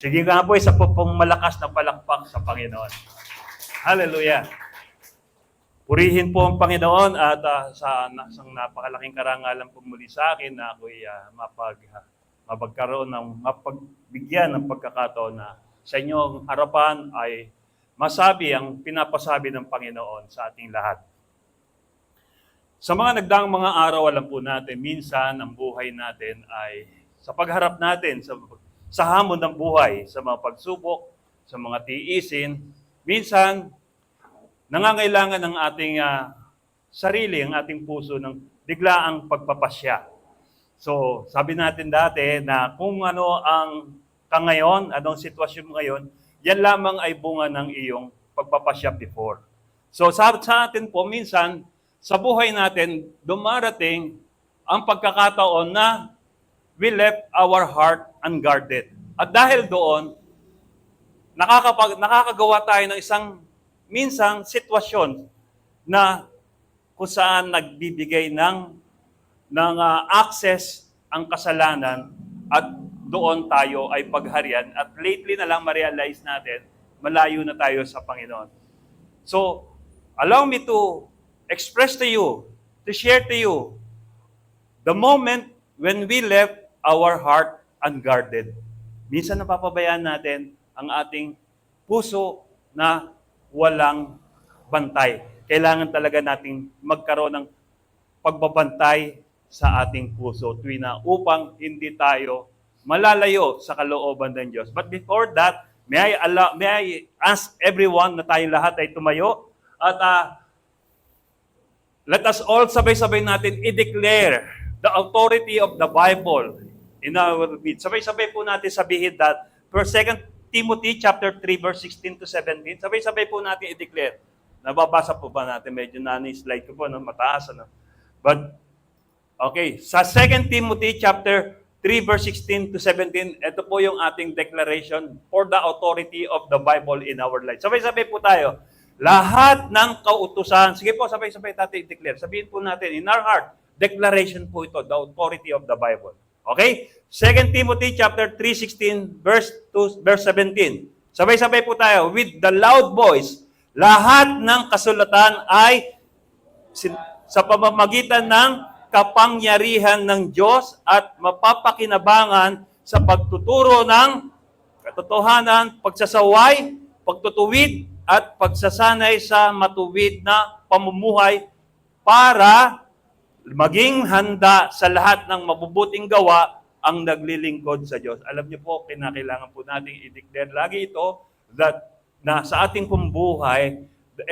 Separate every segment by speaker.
Speaker 1: Sige nga po, isa po pong malakas na palakpak sa Panginoon. Hallelujah! Purihin po ang Panginoon at sa isang napakalaking karangalan po muli sa akin na ako'y mapagkaroon ng mapagbigyan ng pagkakataon na sa inyong harapan ay masabi ang pinapasabi ng Panginoon sa ating lahat. Sa mga nagdaang mga araw, alam po natin, minsan ang buhay natin ay sa pagharap natin sa hamon ng buhay, sa mga pagsubok, sa mga tiisin, minsan nangangailangan ng ating sarili, ang ating puso ng biglaang pagpapasya. So, sabi natin dati na kung ano ang ngayon, anong sitwasyon mo ngayon, yan lamang ay bunga ng iyong pagpapasya before. So, sa atin po, minsan, sa buhay natin, dumarating ang pagkakataon na we left our heart unguarded. At dahil doon, nakakagawa tayo ng isang minsang sitwasyon na kung saan nagbibigay ng access ang kasalanan at doon tayo ay pagharian. At lately na lang ma-realize natin, malayo na tayo sa Panginoon. So, allow me to express to you, to share to you, the moment when we left our heart unguarded. Minsan napapabayaan natin ang ating puso na walang bantay. Kailangan talaga nating magkaroon ng pagbabantay sa ating puso tuwina upang hindi tayo malalayo sa kalooban ng Diyos. But before that, may I ask everyone na tayong lahat ay tumayo at let us all sabay-sabay natin i-declare the authority of the Bible in our midst. Sabay-sabay po natin sabihin that 2 Timothy chapter 3 verse 16 to 17. Sabay-sabay po natin i-declare. Nababasa po ba natin? Medyo slide ko po, mataas. But, okay. Sa 2 Timothy chapter 3 verse 16 to 17, ito po yung ating declaration for the authority of the Bible in our life. Sabay-sabay po tayo. Lahat ng kautusan, sige po, sabay-sabay natin i-declare. Sabihin po natin, in our heart, declaration po ito, the authority of the Bible. Okay? 2 Timothy chapter 3:16 verse 17. Sabay-sabay po tayo. With the loud voice, lahat ng kasulatan ay sa pamamagitan ng kapangyarihan ng Diyos at mapapakinabangan sa pagtuturo ng katotohanan, pagsasaway, pagtutuwid, at pagsasanay sa matuwid na pamumuhay para maging handa sa lahat ng mabubuting gawa ang naglilingkod sa Diyos. Alam niyo po, kinakailangan po natin i-declare lagi ito that na sa ating pambuhay,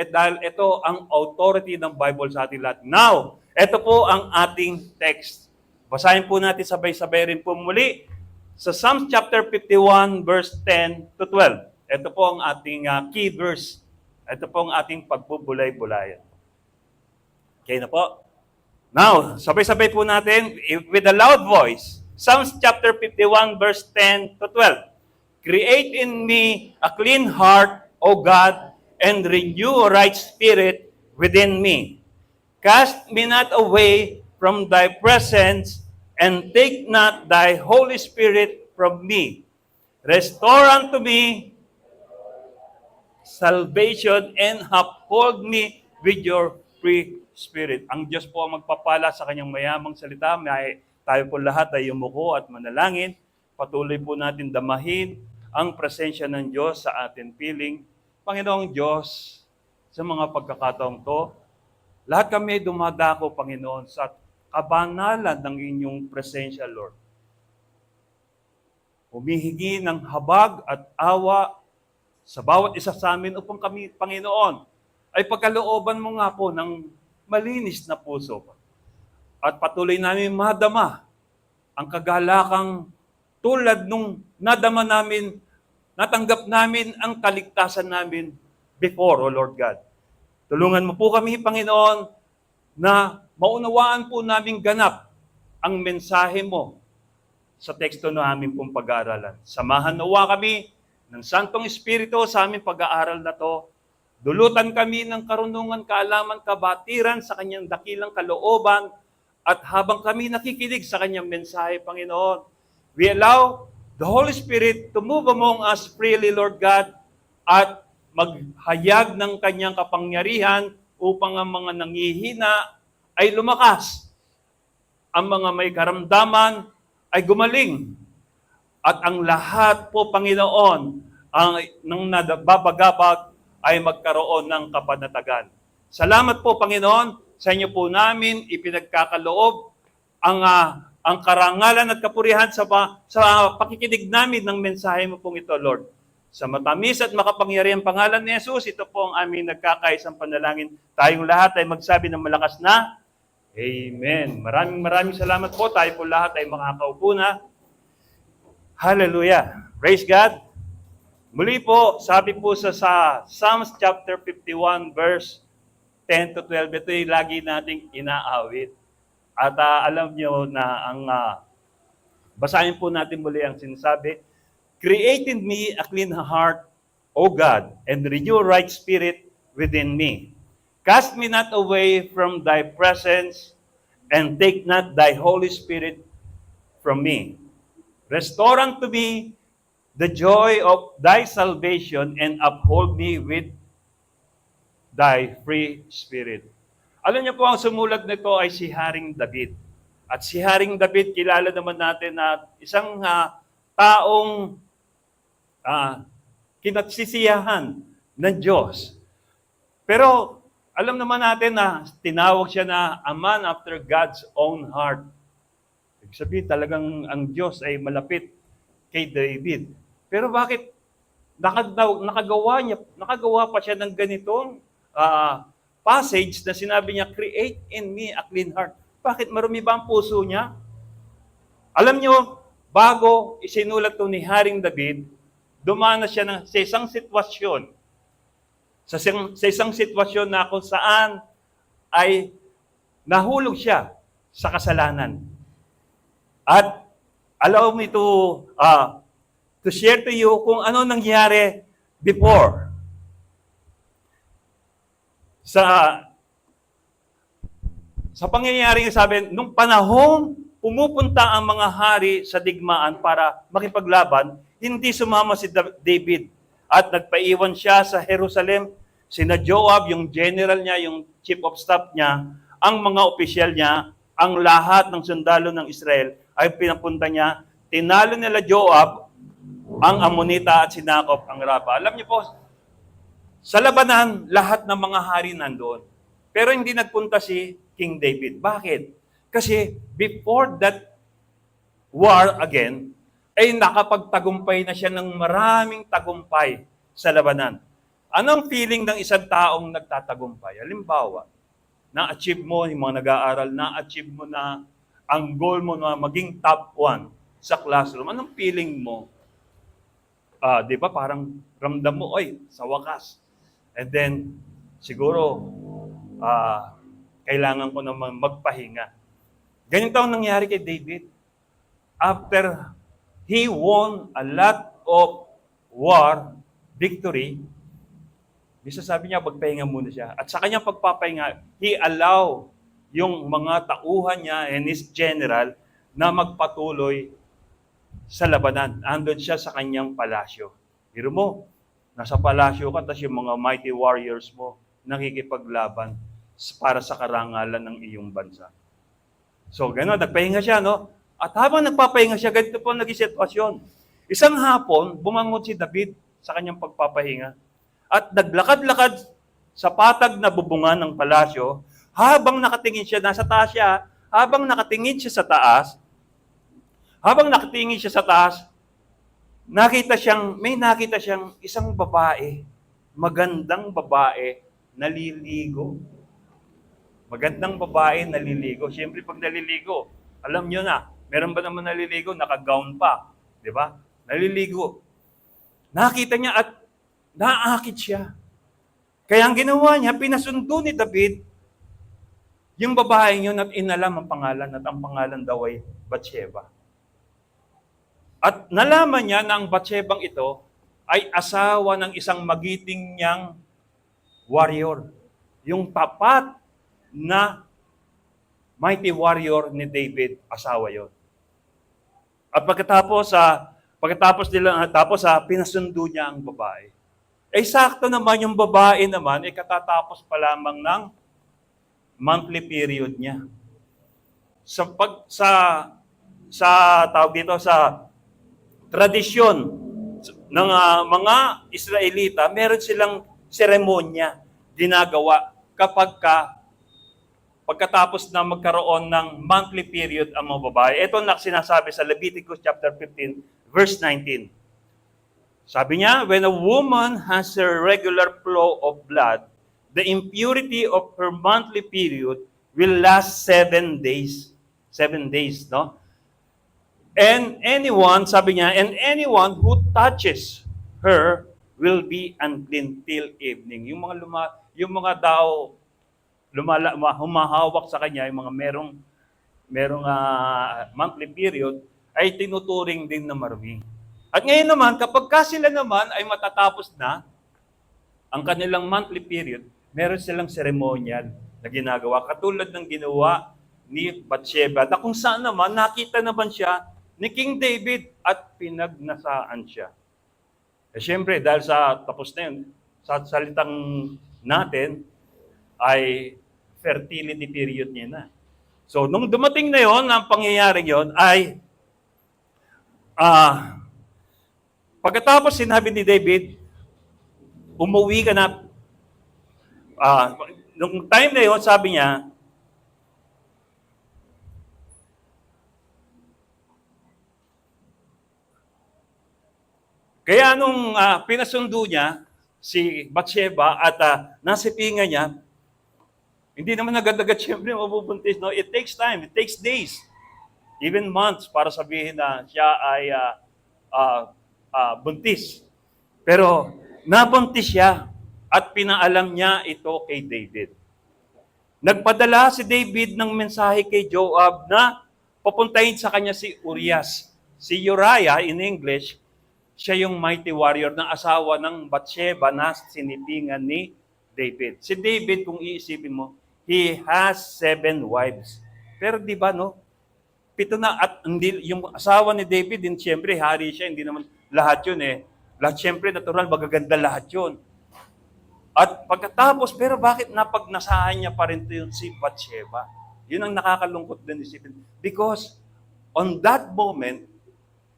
Speaker 1: dahil ito ang authority ng Bible sa ating lahat. Now, ito po ang ating text. Basahin po natin sabay-sabay rin po muli sa Psalms chapter 51 verse 10 to 12. Ito po ang ating key verse. Ito po ang ating pagbubulay-bulayan. Okay na po? Now, sabay-sabay po natin with a loud voice. Psalms chapter 51 verse 10 to 12. Create in me a clean heart, O God, and renew a right spirit within me. Cast me not away from thy presence, and take not thy Holy Spirit from me. Restore unto me salvation and uphold me with your free spirit. Ang Diyos po ang magpapala sa kanyang mayamang salita. Tayo po lahat ay umuko at manalangin. Patuloy po natin damahin ang presensya ng Diyos sa ating piling. Panginoong Diyos, sa mga pagkakataong to, lahat kami dumadako, Panginoon, sa kabanalan ng inyong presensya, Lord. Humihingi ng habag at awa sa bawat isa sa amin upang kami, Panginoon, ay pagkalooban mo nga po ng malinis na puso. At patuloy namin madama ang kagalakang tulad nung nadama namin, natanggap namin ang kaligtasan namin before, O Lord God. Tulungan mo po kami, Panginoon, na maunawaan po namin ganap ang mensahe mo sa teksto na aming pong pag-aaralan. Samahan nawa kami ng Santong Espiritu sa aming pag-aaral na to. Dulutan kami ng karunungan, kaalaman, kabatiran sa kanyang dakilang kalooban at habang kami nakikinig sa kanyang mensahe, Panginoon, we allow the Holy Spirit to move among us freely, Lord God, at maghayag ng kanyang kapangyarihan upang ang mga nangihina ay lumakas, ang mga may karamdaman ay gumaling, at ang lahat po, Panginoon, ang nang nababagabag ay magkaroon ng kapanatagan. Salamat po, Panginoon, sa inyo po namin ipinagkakaloob ang karangalan at kapurihan sa pakikinig namin ng mensahe mo pong ito, Lord. Sa matamis at makapangyarihang pangalan ni Jesus, ito po ang aming nagkakaisang panalangin. Tayong lahat ay magsabi ng malakas na, Amen. Maraming salamat po. Tayo po lahat ay makakaupo na. Hallelujah. Praise God. Muli po, sabi po sa Psalms chapter 51 verse 10 to 12, ito yung lagi nating inaawit. At alam nyo na basahin po natin muli ang sinasabi, Create in me a clean heart, O God, and renew a right spirit within me. Cast me not away from thy presence, and take not thy Holy Spirit from me. Restore unto me the joy of thy salvation, and uphold me with thy free spirit. Alam niyo po, ang sumulat nito ay si Haring David. At si Haring David, kilala naman natin na isang taong kinagsisiyahan ng Diyos. Pero alam naman natin na tinawag siya na a man after God's own heart. Ibig sabihin, talagang ang Diyos ay malapit kay David. Pero bakit nakagawa pa siya ng ganitong passage na sinabi niya, Create in me a clean heart. Bakit? Marumi ba ang puso niya? Alam niyo, bago isinulat to ni Haring David, dumanas siya sa isang sitwasyon. Sa isang sitwasyon na kung saan ay nahulog siya sa kasalanan. At allow me to share to you kung ano nangyari before. Sa pangyayaring sabi, nung panahong pumupunta ang mga hari sa digmaan para makipaglaban, hindi sumama si David at nagpaiwan siya sa Jerusalem. Sina Joab, yung general niya, yung chief of staff niya, ang mga opisyal niya, ang lahat ng sundalo ng Israel ay pinapunta niya. Tinalo nila Joab ang Amonita at sinakop ang Raba. Alam niyo po, sa labanan, lahat ng mga hari nandoon. Pero hindi nagpunta si King David. Bakit? Kasi before that war again, ay nakapagtagumpay na siya ng maraming tagumpay sa labanan. Anong feeling ng isang taong nagtatagumpay? Halimbawa, na-achieve mo, yung mga nag-aaral, na-achieve mo na ang goal mo na maging top 1 sa classroom. Anong feeling mo? Di ba parang ramdam mo, oy, sa wakas. And then, siguro, kailangan ko naman magpahinga. Ganito ang nangyari kay David. After he won a lot of war, victory, bisa sabi niya, magpahinga muna siya. At sa kanyang pagpapahinga, he allow yung mga tauhan niya and his general na magpatuloy sa labanan. Andun siya sa kanyang palasyo. Biro mo, nasa palasyo ka, tapos yung mga mighty warriors mo nakikipaglaban para sa karangalan ng iyong bansa. So, gano'n, nagpahinga siya, no? At habang nagpapahinga siya, ganito po naging sitwasyon. Isang hapon, bumangon si David sa kanyang pagpapahinga at naglakad-lakad sa patag na bubungan ng palasyo habang nakatingin siya, nasa taas siya, habang nakatingin siya sa taas, may nakita siyang isang babae, magandang babae, naliligo. Magandang babae, naliligo. Siyempre, pag naliligo, alam nyo na, meron ba naman naliligo? Naka-gown pa. Di ba? Naliligo. Nakita niya at naakit siya. Kaya ang ginawa niya, pinasundo ni David yung babae yun at inalam ang pangalan at ang pangalan daw ay Bathsheba. At nalaman niya na ang Bathshebang ito ay asawa ng isang magiting niyang warrior. Yung tapat na mighty warrior ni David, asawa yon. At pagkatapos Pinasundo niya ang babae. Sakto naman yung babae naman, katatapos pa lamang ng monthly period niya. Sa tawag dito, sa tradisyon ng mga Israelita, meron silang seremonya ginagawa pagkatapos na magkaroon ng monthly period ang mga babae. Ito na sinasabi sa Leviticus chapter 15, verse 19. Sabi niya, when a woman has a regular flow of blood, the impurity of her monthly period will last 7 days. 7 days, no? And anyone who touches her will be unclean till evening. Yung mga tao humahawak sa kanya, yung mga merong monthly period, ay tinuturing din na marumi. At ngayon naman, kapag sila naman ay matatapos na ang kanilang monthly period, meron silang ceremonial na ginagawa. Katulad ng ginawa ni Bathsheba, na kung saan naman nakita naman siya ni King David at pinagnasaan siya. Siyempre, dahil sa tapos na yun, sa salitang natin, ay fertility period niya na. So, nung dumating na yon, ang pangyayari yon ay pagkatapos sinabi ni David, umuwi ka na. Nung time na yon, sabi niya, kaya nung pinasundo niya si Bathsheba at nasipingan niya, hindi naman agad-agad siyempre mabubuntis. No? It takes time, it takes days, even months para sabihin na siya ay buntis. Pero nabuntis siya at pinaalam niya ito kay David. Nagpadala si David ng mensahe kay Joab na papuntahin sa kanya si Urias. Si Uriah in English, siya yung mighty warrior na asawa ng Bathsheba na sinipingan ni David. Si David, kung iisipin mo, he has 7 wives. Pero di ba, no? 7 na, at hindi, yung asawa ni David, din siyempre, hari siya, hindi naman lahat yun eh. Lahat siyempre, natural, magaganda lahat yun. At pagkatapos, pero bakit napagnasahan niya pa rin ito yung si Bathsheba? Yun ang nakakalungkot din isipin. Because on that moment,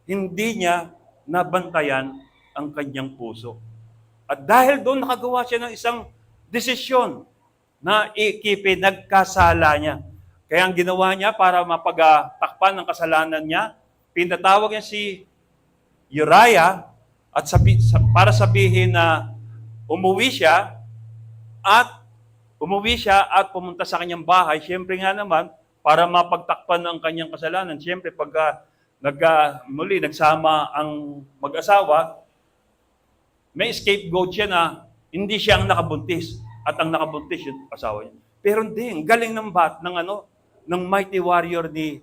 Speaker 1: hindi niya nabantayan ang kanyang puso. At dahil doon nakagawa siya ng isang desisyon na nagkasala niya. Kaya ang ginawa niya para mapagtakpan ng kasalanan niya, pinatawag niya si Uriah at para sabihin na umuwi siya at pumunta sa kanyang bahay. Siyempre nga naman, para mapagtakpan ng kanyang kasalanan. Siyempre, pagka muli nagsama ang mag-asawa, may scapegoat siya na hindi siya ang nakabuntis at ang nakabuntis yung asawa niya. Pero hindi, ang galing ng mighty warrior ni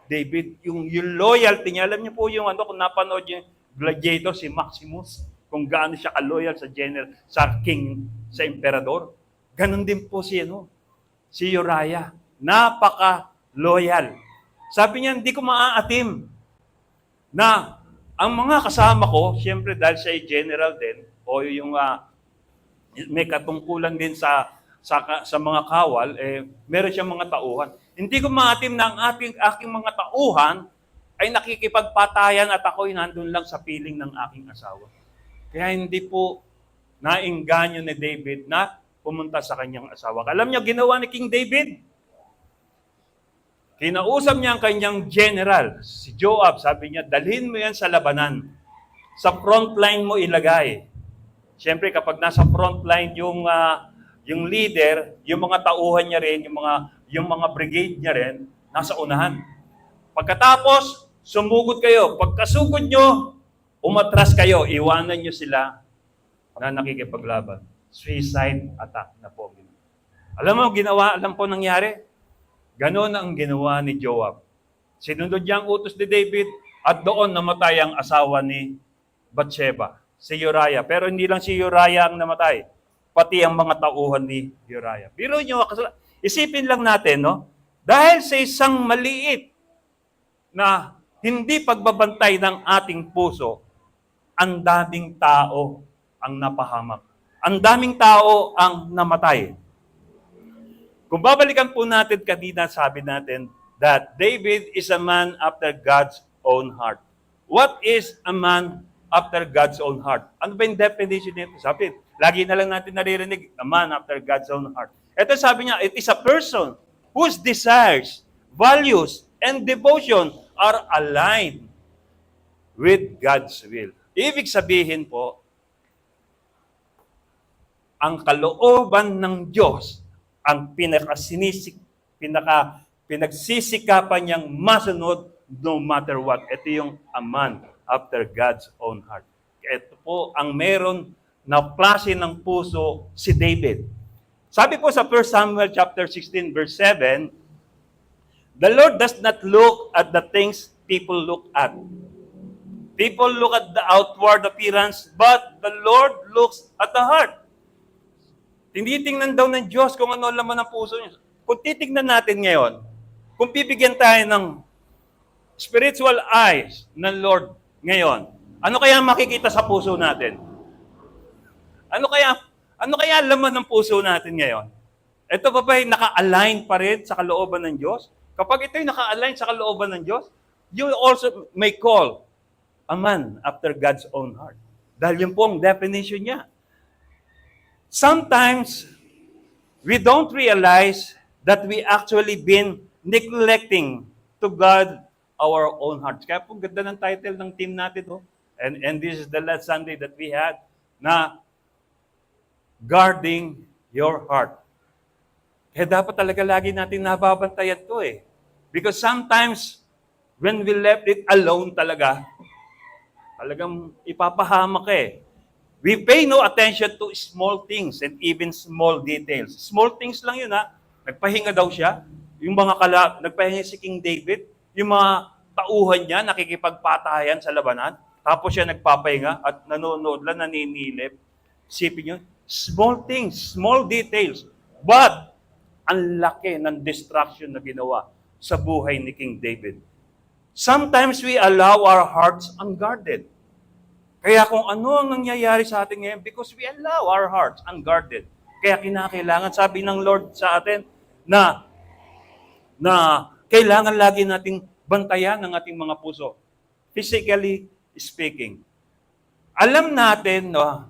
Speaker 1: David, yung loyalty niya. Alam niyo po yung kung napanood yung Gladiator, si Maximus, kung gaano siya ka-loyal sa general, sa king, sa emperador. Ganon din po si Uriah. Napaka-loyal. Sabi niya, hindi ko maaatim na ang mga kasama ko, siyempre dahil siya ay general din, o yung may katungkulan din sa mga kawal, meron siyang mga tauhan. Hindi ko maatim na ang aking mga tauhan ay nakikipagpatayan at ako'y nandun lang sa piling ng aking asawa. Kaya hindi po nainganyo ni David na pumunta sa kanyang asawa. Alam niyo, ginawa ni King David? Kinausap niya ang kanyang general, si Joab, sabi niya, dalhin mo yan sa labanan. Sa front line mo ilagay. Siyempre, kapag nasa front line yung leader, yung mga tauhan niya rin, yung mga brigade niya rin, nasa unahan. Pagkatapos, sumugod kayo. Pagkasugod nyo, umatras kayo. Iwanan nyo sila na nakikipaglaban. Suicide attack na po. Alam po nangyari? Ganon ang ginawa ni Joab. Sinunod niya ang utos ni David at doon namatay ang asawa ni Bathsheba, si Uriah. Pero hindi lang si Uriah ang namatay, pati ang mga tauhan ni Uriah. Biro niyo, isipin lang natin, no? Dahil sa isang maliit na hindi pagbabantay ng ating puso, ang daming tao ang napahamak. Ang daming tao ang namatay. Kung babalikan po natin kanina, sabi natin that David is a man after God's own heart. What is a man after God's own heart? Ano ba yung definition nito? Sabi, lagi na lang natin naririnig, a man after God's own heart. Ito sabi niya, it is a person whose desires, values, and devotion are aligned with God's will. Ibig sabihin po, ang kalooban ng Diyos ang pinagsisikapan niyang masunod no matter what. Ito yung a man after God's own heart. Ito po ang meron na klase ng puso si David. Sabi po sa 1 Samuel chapter 16 verse 7, the Lord does not look at the things people look at. People look at the outward appearance, but the Lord looks at the heart. Tinitingnan daw ng Diyos kung ano laman ng puso niya. Kung titignan natin ngayon, kung bibigyan tayo ng spiritual eyes ng Lord ngayon, ano kaya makikita sa puso natin? Ano kaya laman ng puso natin ngayon? Ito ba ba'y naka-align pa rin sa kalooban ng Diyos? Kapag ito'y naka-align sa kalooban ng Diyos, you also may call a man after God's own heart. Dahil yun po ang definition niya. Sometimes, we don't realize that we actually been neglecting to God our own hearts. Kaya po ganda ng title ng team natin. Oh. And this is the last Sunday that we had na guarding your heart. Kaya dapat talaga lagi natin nababantayan to eh. Because sometimes, when we left it alone talagang ipapahamak eh. We pay no attention to small things and even small details. Small things lang yun ha. Nagpahinga daw siya. Nagpahinga si King David. Yung mga tauhan niya, nakikipagpatayan sa labanan. Tapos siya nagpapahinga at nanonood lang, naninilip. Isipin nyo, small things, small details. But, ang laki ng distraction na ginawa sa buhay ni King David. Sometimes we allow our hearts unguarded. Kaya kung ano ang nangyayari sa atin ngayon, because we allow our hearts unguarded. Kaya kinakailangan, sabi ng Lord sa atin, na kailangan lagi nating bantayan ang ating mga puso. Physically speaking. Alam natin, no,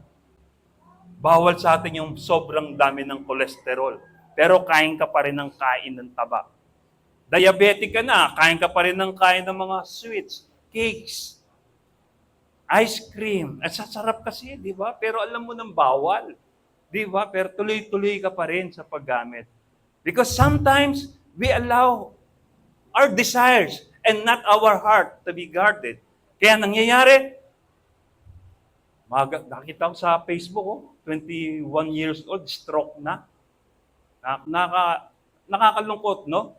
Speaker 1: bawal sa atin yung sobrang dami ng cholesterol. Pero kain ka pa rin ng kain ng taba. Diabetic ka na, kain ka pa rin ng kain ng mga sweets, cakes, ice cream. At sasarap kasi, di ba? Pero alam mo ng bawal. Di ba? Pero tuloy-tuloy ka pa rin sa paggamit. Because sometimes, we allow our desires and not our heart to be guarded. Kaya nangyayari, nakita ko sa Facebook, 21 years old, stroke na. Nakakalungkot, no?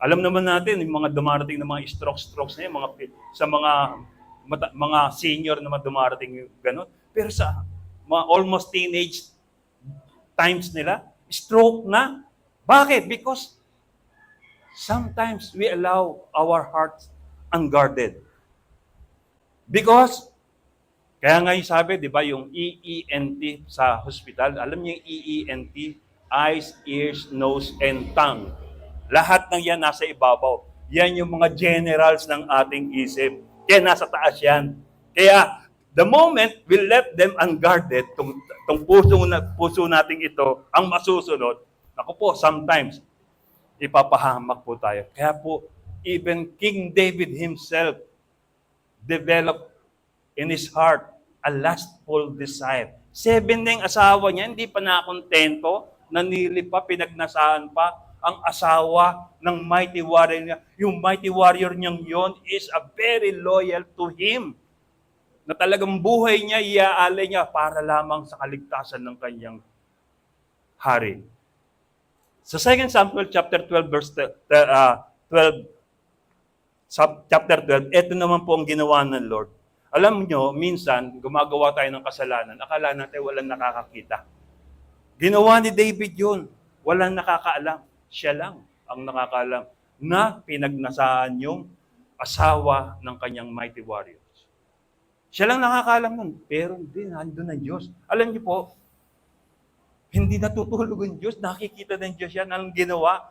Speaker 1: Alam naman natin, yung mga dumarating na mga strokes na yun, sa mga senior na dumarating yung gano'n. Pero sa mga almost teenage times nila, stroke na. Bakit? Because sometimes we allow our hearts unguarded. Because, kaya nga yung sabi, di ba, yung EENT sa hospital, alam niyo yung EENT, eyes, ears, nose, and tongue. Lahat ng yan nasa ibabaw. Yan yung mga generals ng ating isip. Kaya nasa taas yan. Kaya, the moment we let them unguarded, itong puso nating ito, ang masusunod, ako po, sometimes, ipapahamak po tayo. Kaya po, even King David himself developed in his heart a lustful desire. 7 na yung asawa niya, hindi pa nakontento, nanili pa, pinagnasaan pa, ang asawa ng mighty warrior niya. Yung mighty warrior niyang yon is a very loyal to him. Na talagang buhay niya, iaalay niya para lamang sa kaligtasan ng kanyang hari. Sa 2 Samuel chapter 12, verse 12, chapter 12, ito naman po ang ginawa ng Lord. Alam nyo, minsan, gumagawa tayo ng kasalanan, akala natin walang nakakakita. Ginawa ni David yun. Walang nakakaalam. Siya lang ang nakakaalam na pinagnasaan yung asawa ng kanyang mighty warriors. Siya lang nakakalam nun, pero hindi, nandun ang Diyos. Alam niyo po, hindi natutulog ang Diyos, nakikita ng Diyos yan. Anong ginawa?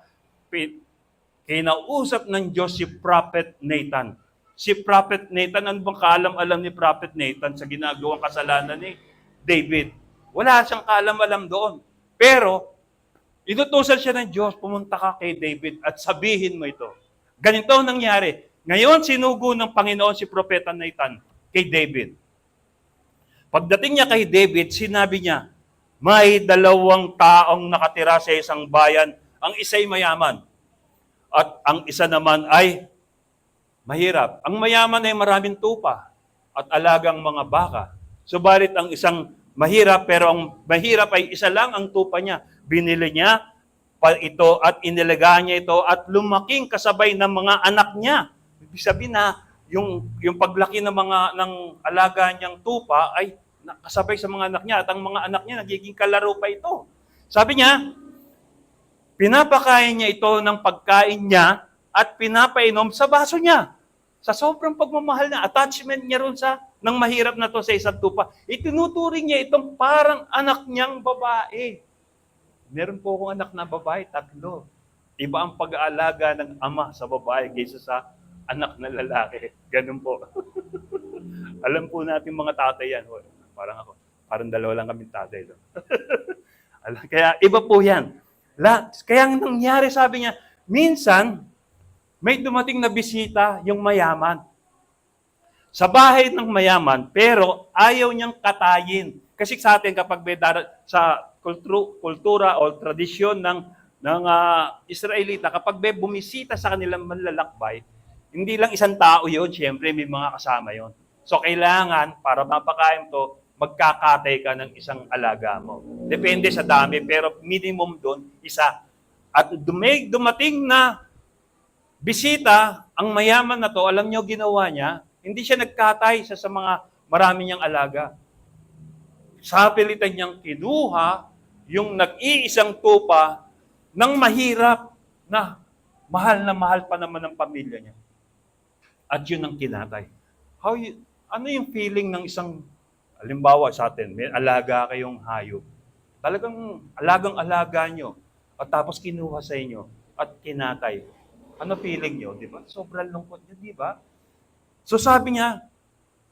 Speaker 1: Kinausap ng Diyos si Prophet Nathan. Si Prophet Nathan, ano bang kaalam-alam ni Prophet Nathan sa ginagawang kasalanan ni David? Wala siyang kaalam-alam doon. Pero, inutusan siya ng Diyos, pumunta ka kay David at sabihin mo ito. Ganito ang nangyari. Ngayon, sinugo ng Panginoon si Propeta Nathan kay David. Pagdating niya kay David, sinabi niya, may 2 taong nakatira sa isang bayan. Ang isa'y mayaman. At ang isa naman ay mahirap. Ang mayaman ay maraming tupa at alagang mga baka. Subalit ang isang mahirap, pero ang mahirap ay isa lang ang tupa niya. Binili niya pa ito at inilagaan niya ito at lumaking kasabay ng mga anak niya. Ibig sabihin na yung paglaki ng alaga niyang tupa ay kasabay sa mga anak niya at ang mga anak niya nagiging kalaro pa ito. Sabi niya, pinapakain niya ito ng pagkain niya at pinapainom sa baso niya. Sa sobrang pagmamahal na attachment niya ron ng mahirap na to sa isang tupa, itinuturing niya itong parang anak niyang babae. Meron po akong anak na babae, 3. Iba ang pag-aalaga ng ama sa babae kaysa sa anak na lalaki. Ganun po. Alam po natin mga tatay yan. Parang 2 lang kaming tatay. No? Kaya iba po yan. Kaya ang nangyari, sabi niya, minsan, may dumating na bisita yung mayaman. Sa bahay ng mayaman, pero ayaw niyang katayin. Kasi sa atin, kapag may sa kultura o tradisyon ng Israelita, kapag may bumisita sa kanilang manlalakbay, hindi lang isang tao yun, siyempre may mga kasama yun. So kailangan, para mapakain to, magkakatay ka ng isang alaga mo. Depende sa dami, pero minimum doon, isa. At dumating na bisita, ang mayaman na to, alam nyo ginawa niya, hindi siya nagkatay sa mga marami niyang alaga. Sa pilitan niyang kinuha yung nag-iisang tupa ng mahirap na mahal pa naman ng pamilya niya. At yun ang kinatay. Ano yung feeling ng isang, halimbawa sa atin, may alaga kayong hayop. Talagang alagang-alaga nyo. At tapos kinuha sa inyo at kinatay. Ano feeling nyo? Di ba? Sobrang lungkot nyo, di ba? So sabi niya,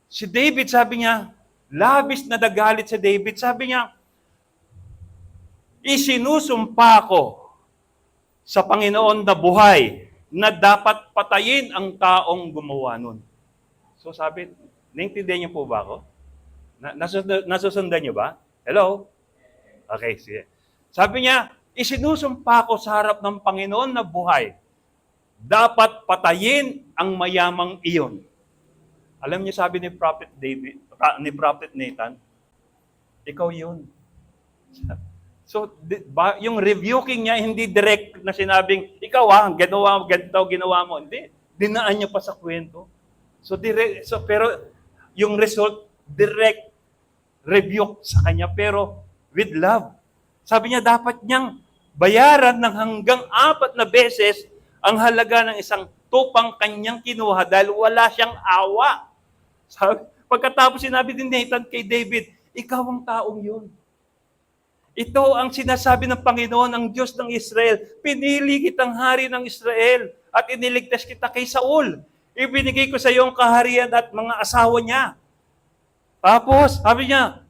Speaker 1: si David, sabi niya, labis na nagalit si David. Sabi niya, isinusumpa ko sa Panginoon na buhay na dapat patayin ang taong gumawa nun. So sabi, naintindihan niyo po ba ako? Nasusundan niyo ba? Hello? Okay, sige. Sabi niya, isinusumpa ko sa harap ng Panginoon na buhay. Dapat patayin ang mayamang iyon. Alam niyo, sabi ni Prophet Nathan, ikaw yun. So, yung rebuking niya, hindi direct na sinabing, ikaw ginawa mo. Hindi. Dinaan niya pa sa kwento. Pero yung result, direct rebuke sa kanya, pero with love. Sabi niya, dapat niyang bayaran ng hanggang 4 na beses ang halaga ng isang tupang kanyang kinuha dahil wala siyang awa. Pagkatapos sinabi din Nathan kay David, ikaw ang taong yun. Ito ang sinasabi ng Panginoon, ang Diyos ng Israel. Pinili kitang hari ng Israel at iniligtas kita kay Saul. Ibinigay ko sa iyo ang kaharian at mga asawa niya. Tapos, sabi niya,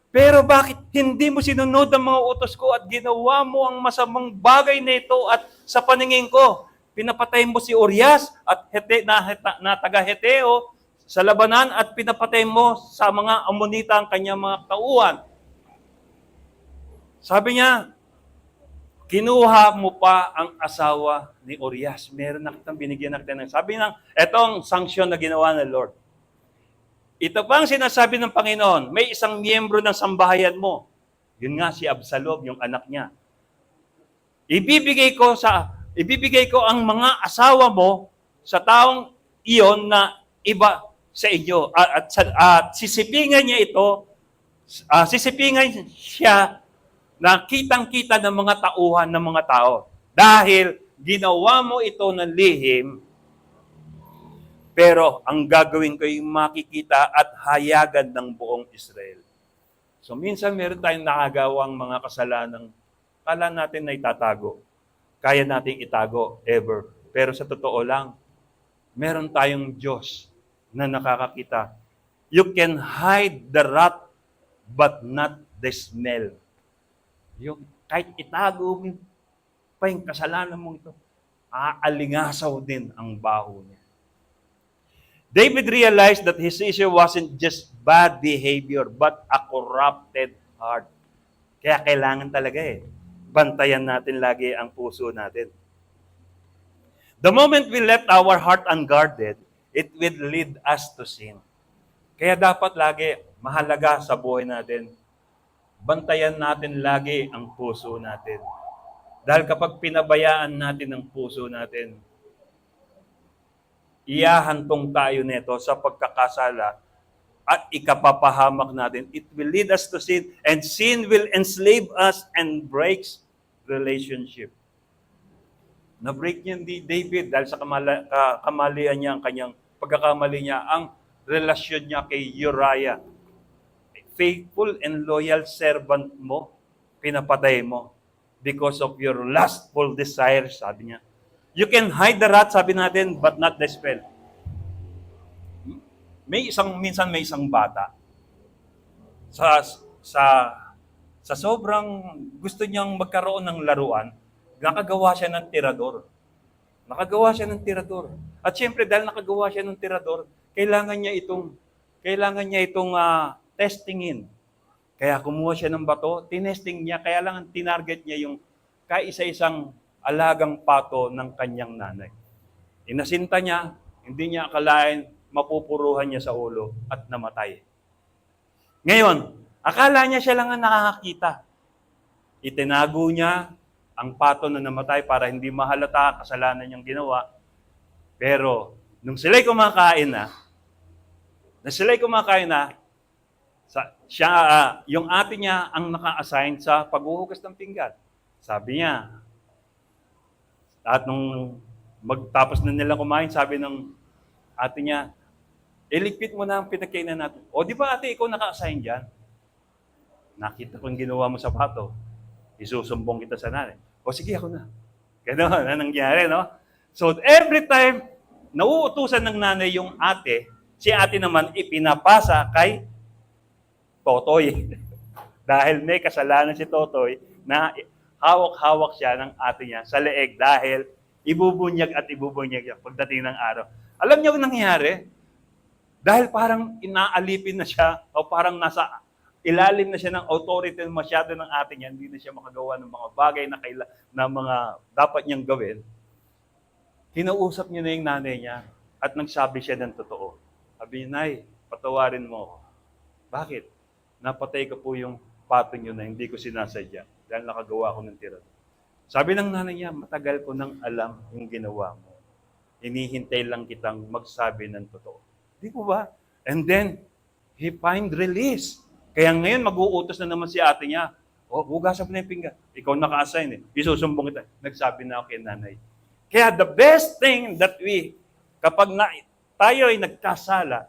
Speaker 1: pero bakit hindi mo sinunod ang mga utos ko at ginawa mo ang masamang bagay na ito at sa paningin ko, pinapatay mo si Urias at na taga-Heteo sa labanan at pinapatay mo sa mga Amonita ang kanyang mga tauhan. Sabi niya, kinuha mo pa ang asawa ni Urias. Meron na kitang binigyan na kita. Sabi niya, etong sanksyon na ginawa ng Lord. Ito pa ang sinasabi ng Panginoon, may isang miyembro ng sambahayan mo. Yun nga si Absalom, yung anak niya. Ibibigay ko ang mga asawa mo sa taong iyon na iba sa inyo. At sisipingan niya ito, sisipingan siya na kitang-kita ng mga tauhan ng mga tao. Dahil ginawa mo ito ng lihim Pero ang gagawin ko ay makikita at hayagan ng buong Israel. So minsan meron tayong nakagawang mga kasalanang kala natin na itatago. Kaya nating itago ever. Pero sa totoo lang, meron tayong Diyos na nakakakita. You can hide the wrath but not the smell. Yung kahit itago mo pa yung kasalanan mo ito, aalingasaw din ang baho niya. David realized that his issue wasn't just bad behavior, but a corrupted heart. Kaya kailangan talaga bantayan natin lagi ang puso natin. The moment we left our heart unguarded, it will lead us to sin. Kaya dapat lagi, mahalaga sa buhay natin, bantayan natin lagi ang puso natin. Dahil kapag pinabayaan natin ang puso natin, iyahantong tayo nito sa pagkakasala at ikapapahamak natin. It will lead us to sin, and sin will enslave us and breaks relationship. Na-break niya ni David dahil sa kamalian niya, ang kanyang pagkakamali niya, ang relasyon niya kay Uriah. Faithful and loyal servant mo, pinapatay mo because of your lustful desires, sabi niya. You can hide the wrath, sabi natin, but not the spell. Minsan may isang bata sa sobrang gusto niyang magkaroon ng laruan, nakagawa siya ng tirador. Nakagawa siya ng tirador. At siyempre dahil nakagawa siya ng tirador, kailangan niya itong testingin. Kaya kumuha siya ng bato, tinesting niya, kaya lang tinarget niya yung kaisa-isang alagang pato ng kanyang nanay. Inasinta niya, hindi niya akalain mapupuruhan niya sa ulo at namatay. Ngayon, akala niya siya lang ang nakakakita. Itinago niya ang pato na namatay para hindi mahalata kasalanan niyang ginawa. Pero, nung sila'y kumakain na, yung ate niya ang naka-assign sa paghuhugas ng pinggan. Sabi niya, at nung magtapos na nila kumain, sabi ng ate niya, iligpit mo na ang pinagkainan natin. O di ba ate, ikaw naka-assign dyan? Nakita ko yung ginawa mo sa pato. Isusumbong kita sa nanay. O sige, ako na. Gano'n na nangyari, no? So every time, nauutusan ng nanay yung ate, si ate naman ipinapasa kay Totoy. Dahil may kasalanan si Totoy na hawak-hawak siya ng ate niya sa leeg dahil ibubunyag siya pagdating ng araw. Alam niyo ang nangyari? Dahil parang inaalipin na siya o parang nasa ilalim na siya ng authority masyado ng ate niya, hindi na siya makagawa ng mga bagay na mga dapat niyang gawin. Kinausap niya na yung nanay niya at nagsabi siya ng totoo. Sabi niya, Nay, patawarin mo ako. Bakit? Napatay ko po yung pato niyo na hindi ko sinasadya dahil nakagawa ko ng tira. Sabi ng nanay niya, matagal ko nang alam yung ginawa mo. Hinihintay lang kitang magsabi ng totoo. Di po ba? And then, he find release. Kaya ngayon, mag-uutos na naman si ate niya. O, hugasan mo na yung pinggan. Ikaw naka-assign Isusumbong kita. Nagsabi na ako kay nanay. Kaya the best thing that kapag tayo ay nagkasala,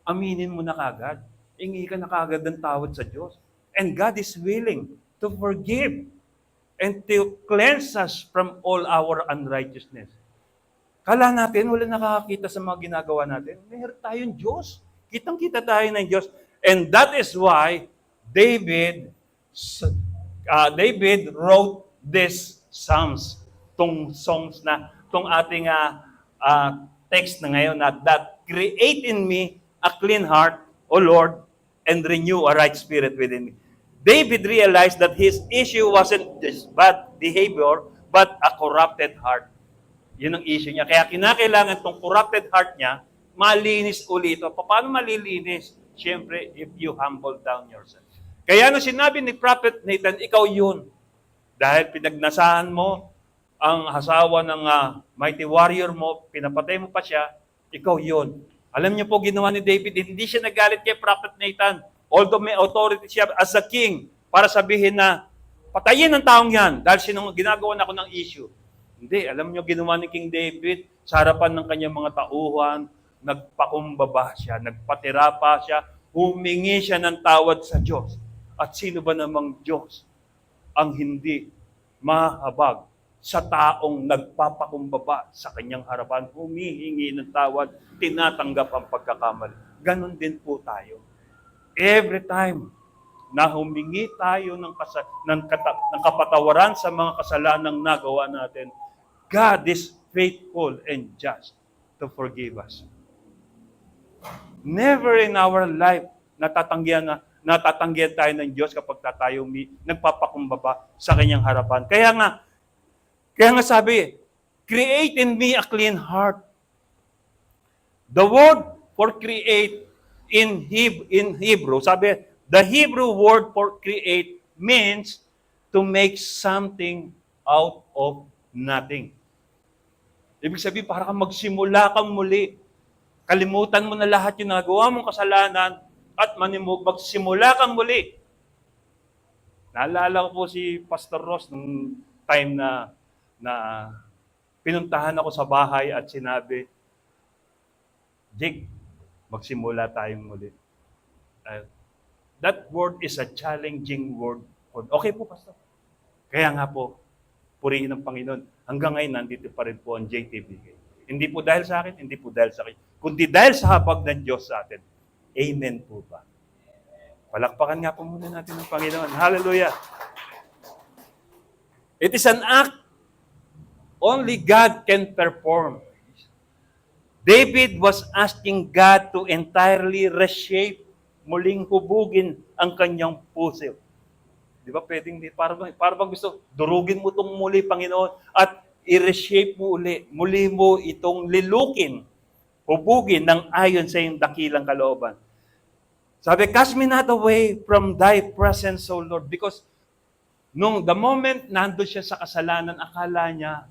Speaker 1: aminin mo na kagad. Ingi ka na kagad ng tawad sa Diyos. And God is willing to forgive and to cleanse us from all our unrighteousness. Kala natin, wala nakakakita sa mga ginagawa natin. Meron tayong Diyos. Kitang-kita tayo ng Diyos. And that is why David wrote these psalms, tong songs na, tong ating text na ngayon na that create in me a clean heart, O Lord, and renew a right spirit within me. David realized that his issue wasn't just bad behavior, but a corrupted heart. Yun ang issue niya. Kaya kinakailangan tong corrupted heart niya, malinis ulit ito. Paano malilinis? Siyempre, if you humble down yourself. Kaya nung sinabi ni Prophet Nathan, ikaw yun. Dahil pinagnasahan mo ang asawa ng mighty warrior mo, pinapatay mo pa siya, ikaw yun. Alam niyo po, ginawa ni David, hindi siya nagalit kay Prophet Nathan. Although may authority siya as a king para sabihin na, patayin ang taong yan dahil ginagawa na ako ng issue. Hindi, alam niyo ginawa ni King David sa harapan ng kanyang mga tauhan, nagpakumbaba siya, nagpatira pa siya, humingi siya ng tawad sa Diyos. At sino ba namang Diyos ang hindi mahabag sa taong nagpapakumbaba sa kanyang harapan, humihingi ng tawad, tinatanggap ang pagkakamali. Ganon din po tayo. Every time na humingi tayo ng kapatawaran sa mga kasalanang nagawa natin, God is faithful and just to forgive us. Never in our life natatanggihan tayo ng Diyos kapag tayo nagpapakumbaba sa kanyang harapan. Kaya nga sabi, create in me a clean heart. The word for create in Hebrew, sabi, the Hebrew word for create means to make something out of nothing. Ibig sabihin, para kang magsimula kang muli. Kalimutan mo na lahat yung nagawa mong kasalanan at magsimula kang muli. Naalala ko po si Pastor Ross nung time na pinuntahan ako sa bahay at sinabi, Jake, magsimula tayong muli. That word is a challenging word. Okay po, Pastor. Kaya nga po, purihin ng Panginoon. Hanggang ngayon, nandito pa rin po ang JTBK. Hindi po dahil sa akin, hindi po dahil sa akin, kundi dahil sa habag ng Diyos sa atin. Amen po ba? Palakpakan nga po muna natin ng Panginoon. Hallelujah! It is an act only God can perform. David was asking God to entirely reshape, muling hubugin ang kanyang puso. Di ba pwedeng, para bang gusto, durugin mo itong muli, Panginoon, at i-reshape mo uli, muli mo itong lilukin, hubugin ng ayon sa iyong dakilang kalooban. Sabi, cast me not away from thy presence, O Lord, because the moment nandun siya sa kasalanan, akala niya,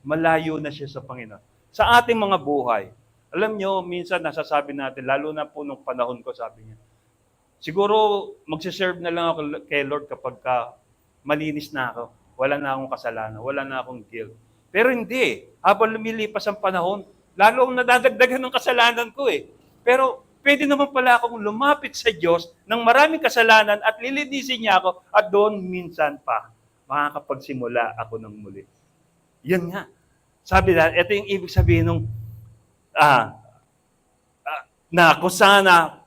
Speaker 1: malayo na siya sa Panginoon. Sa ating mga buhay, alam nyo, minsan nasasabi natin, lalo na po nung panahon ko, sabi niya, siguro magsiserve na lang ako kay Lord kapag malinis na ako. Wala na akong kasalanan, wala na akong guilt. Pero hindi. Habang lumilipas ang panahon, lalo akong nadadagdagan ng kasalanan ko eh. Pero pwede naman pala akong lumapit sa Diyos ng maraming kasalanan at lilinisin niya ako at doon minsan pa makakapagsimula ako ng muli. Yan nga. Sabi na, ito yung ibig sabihin nung na kung sana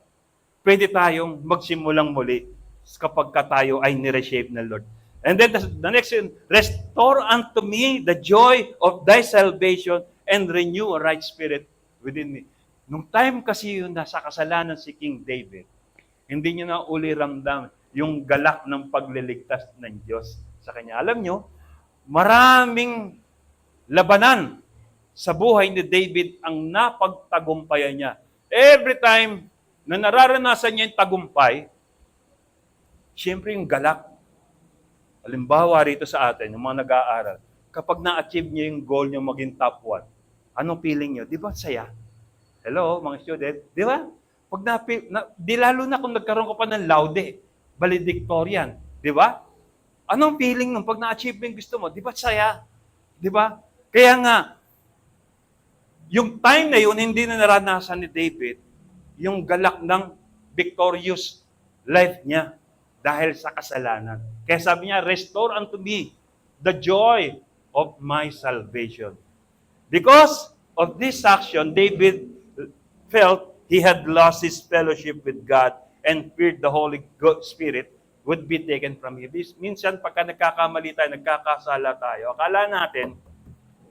Speaker 1: pwede tayong magsimulang muli kapag tayo ay nireshape ng Lord. And then the next one, restore unto me the joy of thy salvation and renew a right spirit within me. Nung time kasi yun nasa kasalanan si King David, hindi niya na uli ramdam yung galak ng pagliligtas ng Diyos sa kanya. Alam nyo, maraming labanan sa buhay ni David ang napagtagumpayan niya. Every time na nararanasan niya yung tagumpay, siyempre yung galak. Halimbawa rito sa atin, yung mga nag-aaral, kapag na-achieve niyo yung goal niyo maging top 1, anong feeling niyo? Di ba saya? Hello, mga student? Di ba? Di lalo na kung nagkaroon ko pa ng laude, valedictorian. Di ba? Anong feeling nung pag na-achieve mo yung gusto mo? Di ba saya? Di ba? Kaya nga, yung time na yun, hindi na naranasan ni David yung galak ng victorious life niya dahil sa kasalanan. Kaya sabi niya, restore unto me the joy of my salvation. Because of this action, David felt he had lost his fellowship with God and feared the Holy Spirit would be taken from him. Minsan, pagka nagkakamali tayo, nagkakasala tayo, akala natin,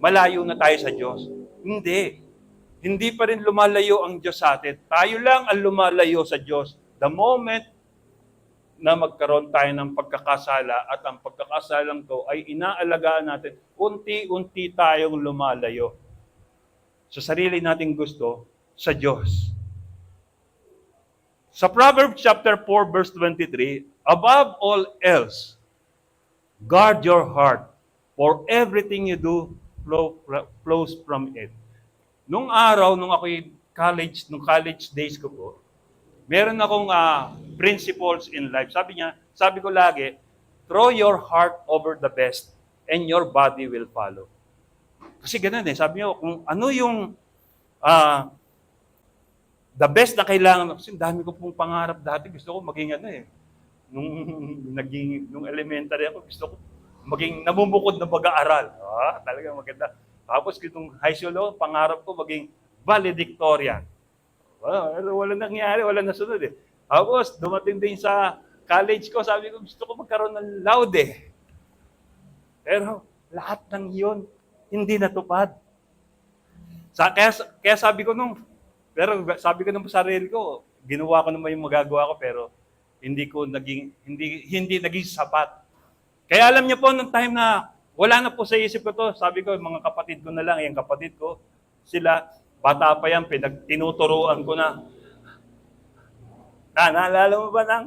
Speaker 1: malayo na tayo sa Diyos. Hindi. Hindi pa rin lumalayo ang Diyos sa atin. Tayo lang ang lumalayo sa Diyos. The moment na magkaroon tayo ng pagkakasala at ang pagkakasalang to ay inaalagaan natin, unti-unti tayong lumalayo sa sarili nating gusto sa Diyos. Sa Proverbs chapter 4 verse 23, above all else, guard your heart, for everything you do flows from it. Nung araw, nung ako'y nung college days ko po, meron akong principles in life. Sabi ko lagi, throw your heart over the best and your body will follow. Kasi ganun eh, sabi niyo, kung ano yung the best na kailangan, kasi dami ko pong pangarap dati, gusto ko maging ano eh, nung elementary ako, gusto ko maging namumukod na mag-aaral. Talaga maganda. Tapos nung high school ako, pangarap ko maging valedictorian. Wala nangyari, wala nasunod eh. Tapos dumating din sa college ko, sabi ko gusto ko magkaroon ng laude. Pero lahat ng yun, hindi natupad. Kaya sabi ko sabi ko nung sarili ko, ginawa ko naman yung magagawa ko, pero hindi naging sapat. Kaya alam niyo po, nung time na wala na po sa isip ko to, sabi ko, mga kapatid ko na lang, yung kapatid ko, sila, bata pa yan, tinuturuan ko na. Naalala mo ba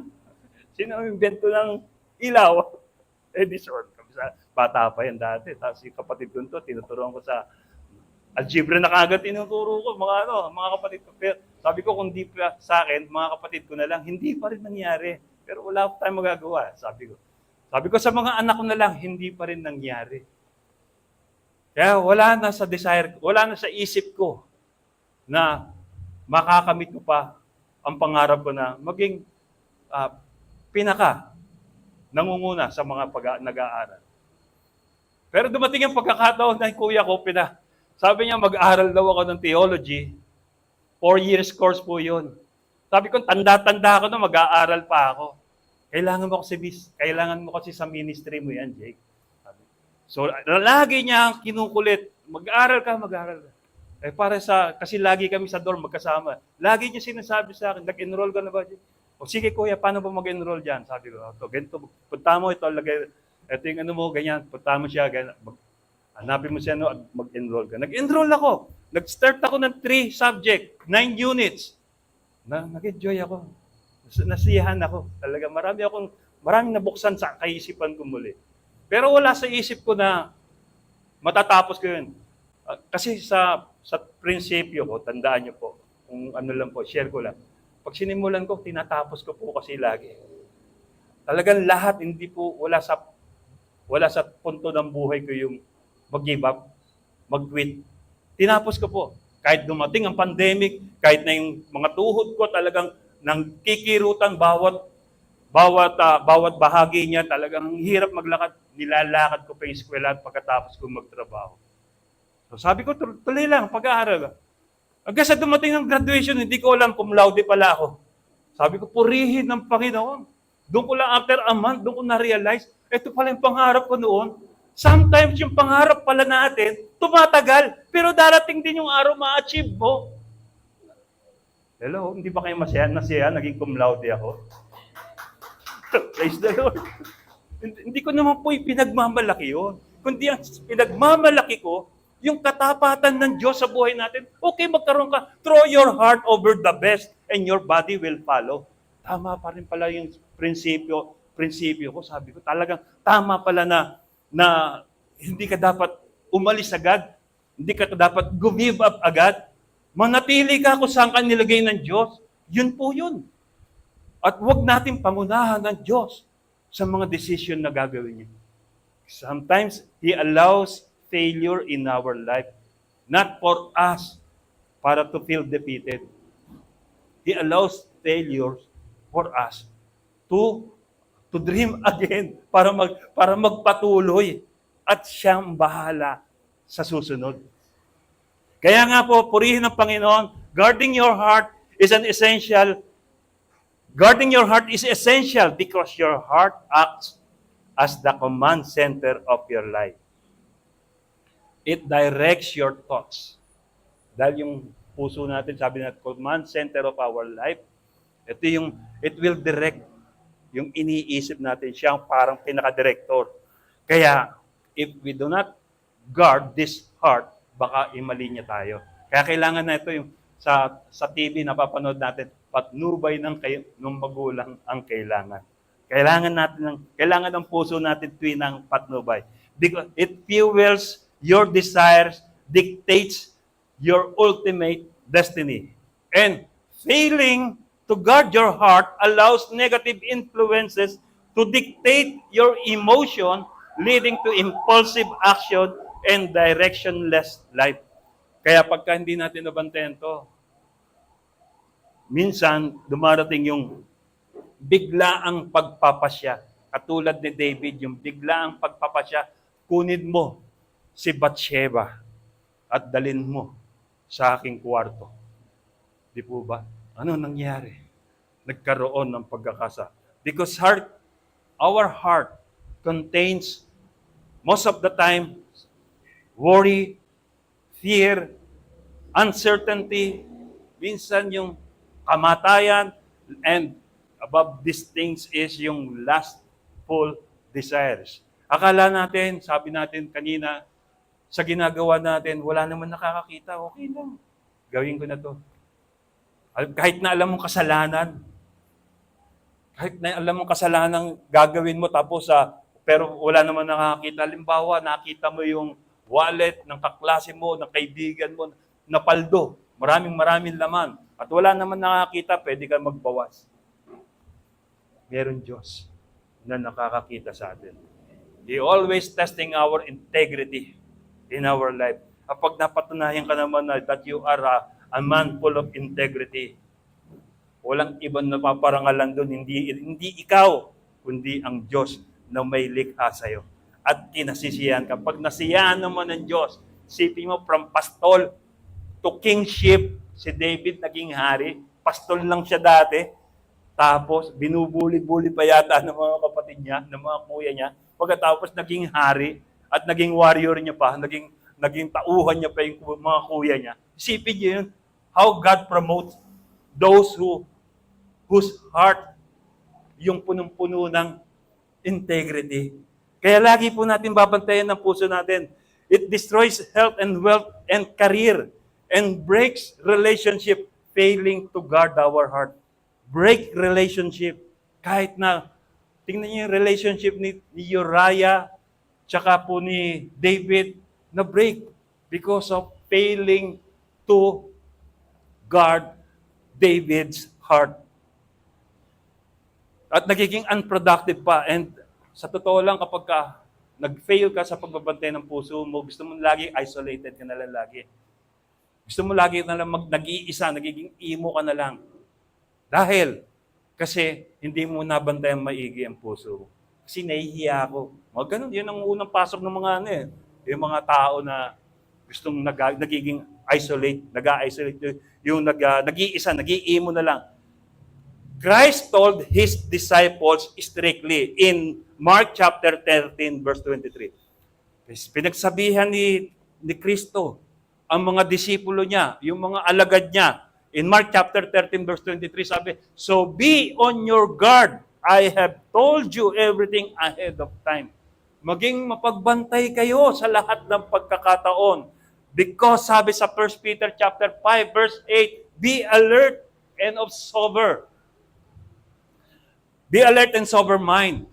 Speaker 1: sino ang invento ng ilaw? Edison. Bata pa yan dati. Tapos yung kapatid ko to, tinuturuan ko sa algebra na kagad tinuturo ko, mga kapatid ko. Pero sabi ko, kung di pa sa akin, mga kapatid ko na lang, hindi pa rin nangyari. Pero wala pa tayong magagawa, sabi ko. Sabi ko sa mga anak ko na lang, hindi pa rin nangyari. Kaya wala na sa desire, wala na sa isip ko na makakamit ko pa ang pangarap ko na maging nangunguna sa mga nag-aaral. Pero dumating yung pagkakataon na kuya ko, sabi niya mag-aaral daw ako ng theology. 4 years course po yun. Sabi ko, tanda-tanda ako na mag-aaral pa ako. Kailangan mo kasi sa ministry mo yan, Jake. So, lagi niya kinukulit, mag-aaral ka. Kasi lagi kami sa dorm magkasama. Lagi niya sinasabi sa akin, nag-enroll ka na ba, Jake? O sige kuya, paano ba mag-enroll dyan? Sabi ko, ganito, punta mo ito, ito yung ano mo, ganyan, punta mo siya, ganyan, hanapin mo siya, at mag-enroll ka. Nag-enroll ako. Nag-start ako ng 3 subject, 9 units. Nag-enjoy ako. Nasiyahan ako. Talaga, maraming nabuksan sa kaisipan ko muli. Pero wala sa isip ko na matatapos ko yun. Kasi sa prinsipyo ko, tandaan niyo po, kung ano lang po, share ko lang. Pag sinimulan ko, tinatapos ko po kasi lagi. Talagang lahat, wala sa punto ng buhay ko yung mag-give up, mag-quit. Tinapos ko po. Kahit dumating ang pandemic, kahit na yung mga tuhod ko talagang nang kikirutan bawat bahagi niya, talagang hirap maglakad, nilalakad ko pa yung eskwela pagkatapos ko magtrabaho. So sabi ko, tuloy lang, pag-aaral. Hanggang sa dumating ng graduation, hindi ko alam cum laude pala ako. Sabi ko, purihin ng Panginoon. Doon ko lang after a month, doon ko na-realize, ito pala yung pangarap ko noon. Sometimes yung pangarap pala natin, tumatagal, pero darating din yung araw ma-achieve mo. Hello, hindi ba kayo masaya? Naging cum laude ako. Praise the Lord. Hindi ko naman po pinagmamalaki yun. Kundi ang pinagmamalaki ko, yung katapatan ng Diyos sa buhay natin, okay, magkaroon ka. Throw your heart over the best and your body will follow. Tama pa rin pala yung prinsipyo ko. Sabi ko, talagang tama pala na hindi ka dapat umalis agad. Hindi ka dapat give up agad. Manatili ka kung saan ka nilagay ng Diyos. Yun po yun. At huwag natin pangunahan ng Diyos sa mga decision na gagawin niya. Sometimes, He allows failure in our life, not for us, para to feel defeated. He allows failures for us to dream again, para magpatuloy at siyang bahala sa susunod. Kaya nga po, purihin ng Panginoon, guarding your heart is essential because your heart acts as the command center of your life. It directs your thoughts. Dahil yung puso natin, sabi natin, command center of our life, it will direct yung iniisip natin. Siya ang parang pinaka-director. Kaya, if we do not guard this heart, baka imali niya tayo. Kaya kailangan na ito yung sa TV napapanood natin, patnubay ng magulang ang kailangan. Kailangan ng puso natin tuwing ng patnubay. Because it fuels your desires, dictates your ultimate destiny. And failing to guard your heart allows negative influences to dictate your emotion, leading to impulsive action and directionless life. Kaya pagka hindi natin nabantayan to, minsan dumarating yung bigla ang pagpapasya. Katulad ni David, yung bigla ang pagpapasya, kunin mo si Bathsheba at dalin mo sa aking kwarto. Di po ba? Ano nangyari? Nagkaroon ng pagkakasa. Because our heart contains, most of the time, worry, fear, uncertainty, minsan yung kamatayan, and above these things is yung lustful desires. Akala natin, sabi natin kanina, sa ginagawa natin, wala naman nakakakita, okay lang. Gawin ko na to. Kahit na alam mong kasalanan, gagawin mo tapos pero wala naman nakakita. Halimbawa, nakita mo yung wallet ng kaklase mo, ng kaibigan mo, na paldo. Maraming laman. At wala naman nakakita, pwede ka magbawas. Meron Diyos na nakakakita sa atin. He always testing our integrity in our life. Kapag napatunayan ka naman na that you are a man full of integrity, walang ibang napaparangalan doon, hindi ikaw, kundi ang Diyos na may likha sa'yo. At kinasisiyahan ka. Pag nasiyahan naman ng Diyos, isipin mo from pastol to kingship, si David naging hari, pastol lang siya dati, tapos binubuli-buli pa yata ng mga kapatid niya, ng mga kuya niya, pagkatapos naging hari, at naging warrior niya pa, naging tauhan niya pa yung mga kuya niya. Isipin niyo yun, how God promotes those whose heart yung punong-puno ng integrity. Kaya lagi po natin babantayan ng puso natin. It destroys health and wealth and career and breaks relationship, failing to guard our heart. Break relationship. Kahit na, tingnan niyo yung relationship ni Uriah tsaka po ni David na break because of failing to guard David's heart. At nagiging unproductive pa. And sa totoo lang, kapag nag-fail ka sa pagbabantay ng puso mo, gusto mo lagi isolated ka na lang lagi. Gusto mo lagi na lang nag-iisa, nagiging emo ka na lang. Kasi hindi mo nabantayan maigi ang puso mo. Kasi nahihiya ako. Mga ganun, yun ang unang pasok ng mga yung mga tao na gustong nagiging nag-isolate, yung nag-iisa, nag-iimo na lang. Christ told His disciples strictly in Mark chapter 13, verse 23. Pinagsabihan ni Kristo ang mga disipulo niya, yung mga alagad niya. In Mark chapter 13, verse 23, sabi, "So be on your guard. I have told you everything ahead of time." Maging mapagbantay kayo sa lahat ng pagkakataon. Because sabi sa 1 Peter chapter 5, verse 8, be alert and sober. Be alert and sober mind.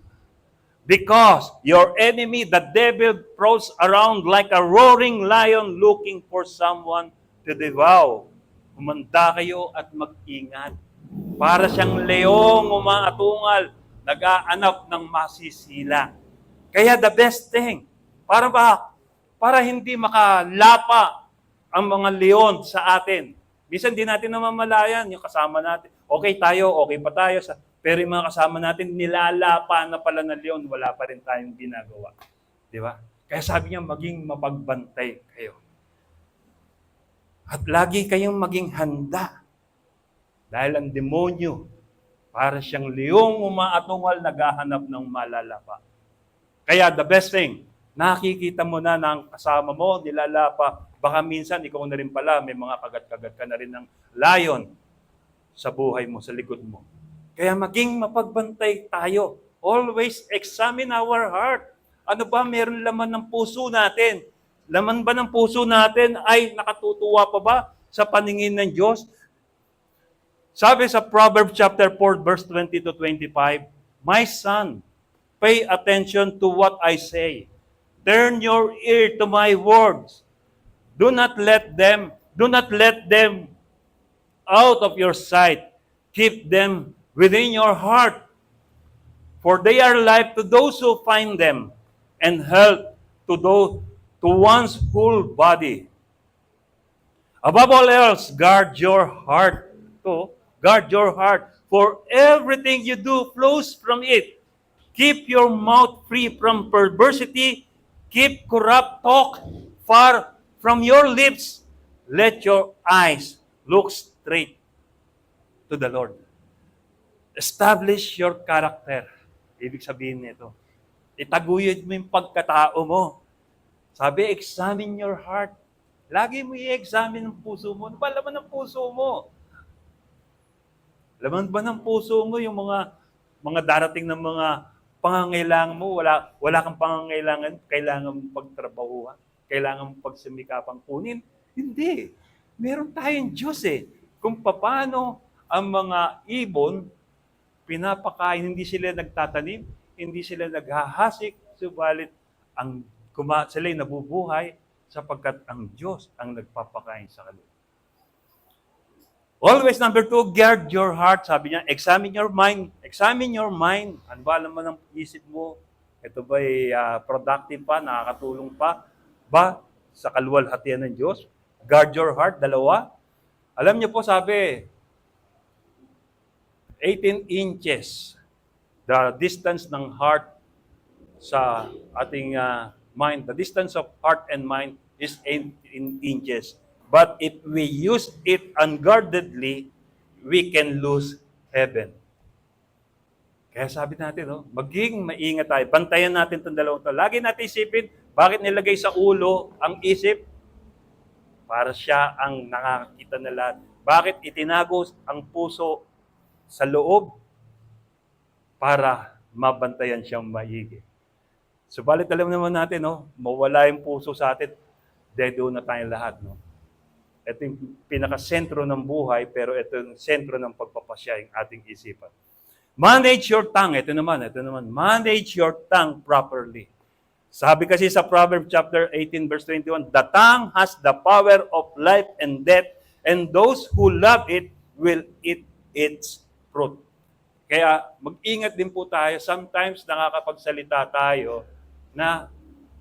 Speaker 1: Because your enemy, the devil, prowls around like a roaring lion looking for someone to devour. Humanda kayo at mag-ingat. Para siyang leong umaatungal, nag-aanap ng masisila. Kaya the best thing, para hindi makalapa ang mga leon sa atin. Minsan di natin namamalayan yung kasama natin. Okay pa tayo. Pero yung mga kasama natin, nilalapa na pala ng leon, wala pa rin tayong ginagawa. Di ba? Kaya sabi niya, maging mapagbantay kayo. At lagi kayong maging handa. Dahil ang demonyo, para siyang leong umaatungal, naghahanap ng malalapa. Kaya the best thing, nakikita mo na ng kasama mo, nilalapa. Baka minsan, ikaw na rin pala, may mga kagat-kagat ka na rin ng lion sa buhay mo, sa likod mo. Kaya maging mapagbantay tayo. Always examine our heart. Ano ba meron laman ng puso natin? Laman ba ng puso natin ay nakatutuwa pa ba sa paningin ng Diyos? Sabi sa Proverbs chapter 4, verse 20 to 25, "My son, pay attention to what I say. Turn your ear to my words. Do not let them out of your sight. Keep them within your heart. For they are life to those who find them, and health to to one's whole body. Above all else, guard your heart. Guard your heart, for everything you do flows from it. Keep your mouth free from perversity. Keep corrupt talk far from your lips. Let your eyes look straight to the Lord. Establish your character. Ibig sabihin nito, itaguyod mo yung pagkatao mo. Sabi, examine your heart. Lagi mo i-examine ang puso mo. Ano ba laman ng puso mo? Laman ba ng puso mo yung mga darating ng mga pangangailangan mo? Wala kang pangangailangan, kailangan mong pagtrabahuhan, kailangan mong pagsimikapang kunin? Hindi. Meron tayong Diyos eh. Kung paano ang mga ibon, pinapakain, hindi sila nagtatanim, hindi sila naghahasik, subalit sila'y nabubuhay sapagkat ang Diyos ang nagpapakain sa kanila. Always, number 2, guard your heart. Sabi niya, examine your mind. Examine your mind. Ano ba naman ang isip mo? Ito ba'y productive pa, nakakatulong pa ba sa kaluwalhatian ng Diyos? Guard your heart, 2. Alam niyo po, sabi, 18 inches, the distance ng heart sa ating mind. The distance of heart and mind is 18 inches. But if we use it unguardedly, we can lose heaven. Kaya sabi natin, maging maingat tayo. Bantayan natin itong dalawang ito. Lagi natin isipin, bakit nilagay sa ulo ang isip? Para siya ang nakakita na lahat. Bakit itinago ang puso sa loob? Para mabantayan siyang maigi. Subalit alam naman natin, mawala yung puso sa atin, dedo na tayong lahat. Ito yung pinakasentro ng buhay, pero ito yung sentro ng pagpapasya yung ating isipan. Manage your tongue. Ito naman. Manage your tongue properly. Sabi kasi sa Proverbs chapter 18, verse 21, the tongue has the power of life and death, and those who love it will eat its fruit. Kaya mag-ingat din po tayo. Sometimes nakakapagsalita tayo na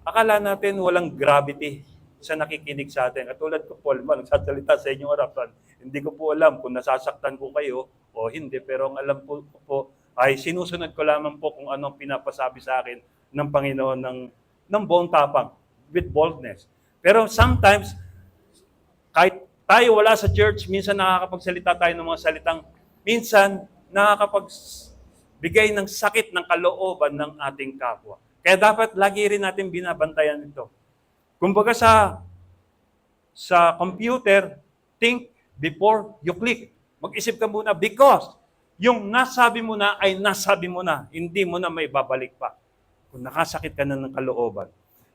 Speaker 1: akala natin walang gravity sa nakikinig sa atin. Katulad ko po, nagsasalita sa inyong harapan, hindi ko po alam kung nasasaktan ko kayo o hindi, pero ang alam po ay sinusunod ko lamang po kung anong pinapasabi sa akin ng Panginoon ng buong tapang, with boldness. Pero sometimes, kahit tayo wala sa church, minsan nakakapagsalita tayo ng mga salitang, minsan nakakapagbigay ng sakit ng kalooban ng ating kapwa. Kaya dapat lagi rin natin binabantayan ito. Kumbaga sa computer, think before you click. Mag-isip ka muna because yung nasabi mo na ay nasabi mo na. Hindi mo na may babalik pa. Kung nakasakit ka na ng kalooban.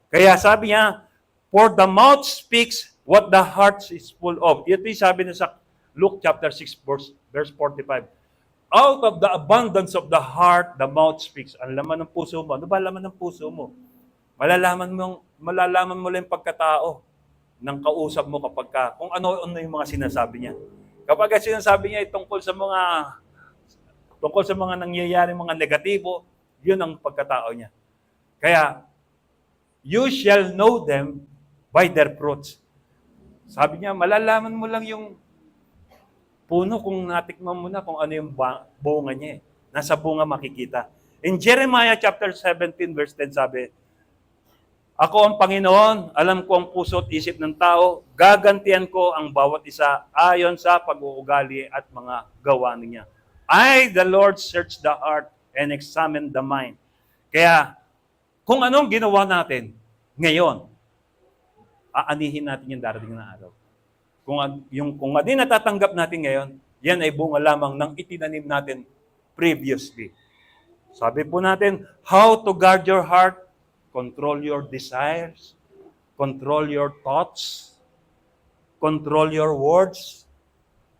Speaker 1: Kaya sabi niya, for the mouth speaks what the heart is full of. Ito yung sabi niya sa Luke chapter 6, verse 45. Out of the abundance of the heart, the mouth speaks. Ang laman ng puso mo. Ano ba laman ng puso mo? Malalaman mo lang yung pagkatao ng kausap mo kung ano yung mga sinasabi niya. Kapag sinasabi niya tungkol sa mga nangyayari, mga negatibo, yun ang pagkatao niya. Kaya, you shall know them by their fruits. Sabi niya, malalaman mo lang yung puno kung natikman mo na kung ano yung bunga niya. Nasa bunga makikita. In Jeremiah chapter 17, verse 10, sabi, ako ang Panginoon, alam ko ang puso at isip ng tao, gagantihan ko ang bawat isa ayon sa pag-uugali at mga gawa niya. I, the Lord, search the heart and examine the mind. Kaya, kung anong ginawa natin ngayon, aanihin natin yung darating na araw. Kung ano natatanggap natin ngayon, yan ay bunga lamang ng itinanim natin previously. Sabi po natin, how to guard your heart? Control your desires, control your thoughts, control your words,